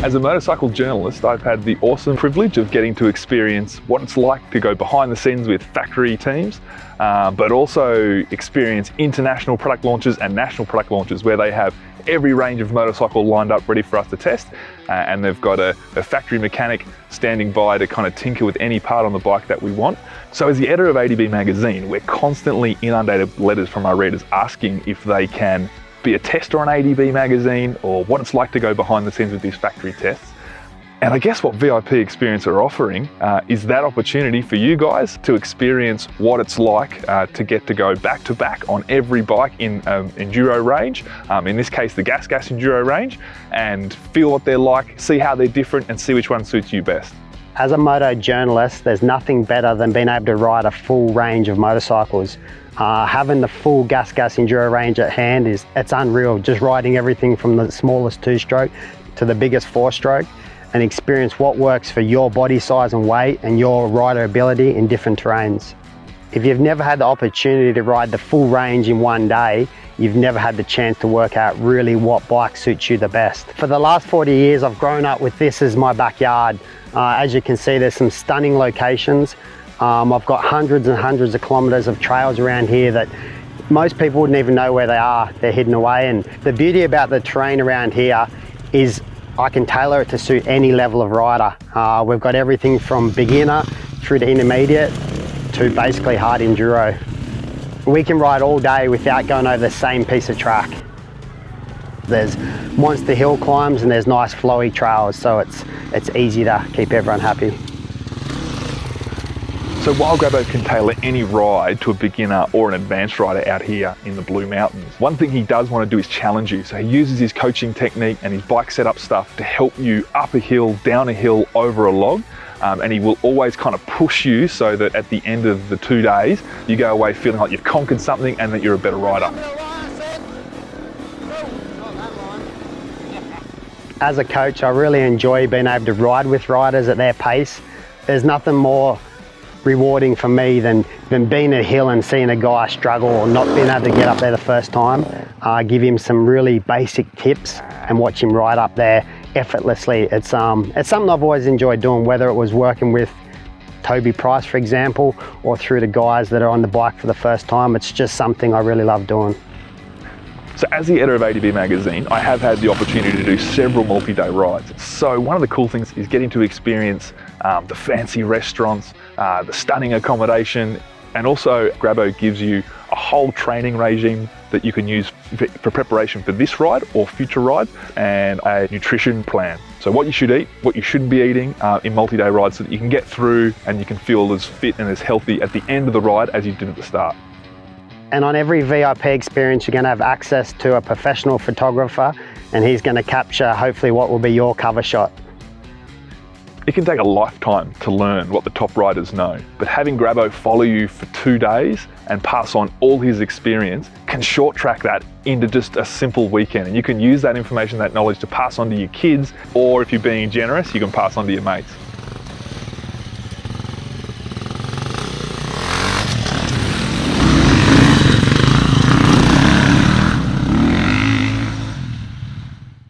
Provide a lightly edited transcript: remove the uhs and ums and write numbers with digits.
As a motorcycle journalist, I've had the awesome privilege of getting to experience what it's like to go behind the scenes with factory teams, but also experience international product launches and national product launches where they have every range of motorcycle lined up ready for us to test, and they've got a factory mechanic standing by to kind of tinker with any part on the bike that we want. So as the editor of ADB magazine, we're constantly inundated with letters from our readers asking if they can be a tester on ADB magazine or what it's like to go behind the scenes with these factory tests. And I guess what VIP Experience are offering is that opportunity for you guys to experience what it's like to get to go back to back on every bike in enduro range, in this case the GASGAS enduro range, and feel what they're like, see how they're different and see which one suits you best. As a moto journalist, there's nothing better than being able to ride a full range of motorcycles. Having the full GASGAS enduro range at hand it's unreal. Just riding everything from the smallest 2-stroke to the biggest 4-stroke, and experience what works for your body size and weight and your rider ability in different terrains. If you've never had the opportunity to ride the full range in one day, you've never had the chance to work out really what bike suits you the best. For the last 40 years, I've grown up with this as my backyard. As you can see, there's some stunning locations. I've got hundreds and hundreds of kilometers of trails around here that most people wouldn't even know where they are. They're hidden away. And the beauty about the terrain around here is I can tailor it to suit any level of rider. We've got everything from beginner through to intermediate to basically hard enduro. We can ride all day without going over the same piece of track. There's monster hill climbs and there's nice flowy trails, so it's easy to keep everyone happy. So while Grabbo can tailor any ride to a beginner or an advanced rider out here in the Blue Mountains, one thing he does want to do is challenge you. So he uses his coaching technique and his bike setup stuff to help you up a hill, down a hill, over a log. And he will always kind of push you so that at the end of the 2 days, you go away feeling like you've conquered something and that you're a better rider. As a coach, I really enjoy being able to ride with riders at their pace. There's nothing more rewarding for me than being at a hill and seeing a guy struggle or not being able to get up there the first time. Give him some really basic tips and watch him ride up there effortlessly. It's something I've always enjoyed doing, whether it was working with Toby Price, for example, or through the guys that are on the bike for the first time. It's just something I really love doing. So as the editor of ADB magazine, I have had the opportunity to do several multi-day rides. So one of the cool things is getting to experience the fancy restaurants, the stunning accommodation, and also Grabbo gives you a whole training regime that you can use for preparation for this ride or future rides, and a nutrition plan. So what you should eat, what you shouldn't be eating in multi-day rides, so that you can get through and you can feel as fit and as healthy at the end of the ride as you did at the start. And on every VIP experience, you're going to have access to a professional photographer, and he's going to capture hopefully what will be your cover shot. It can take a lifetime to learn what the top riders know, but having Grabbo follow you for 2 days and pass on all his experience can short track that into just a simple weekend. And you can use that information, that knowledge, to pass on to your kids, or if you're being generous, you can pass on to your mates.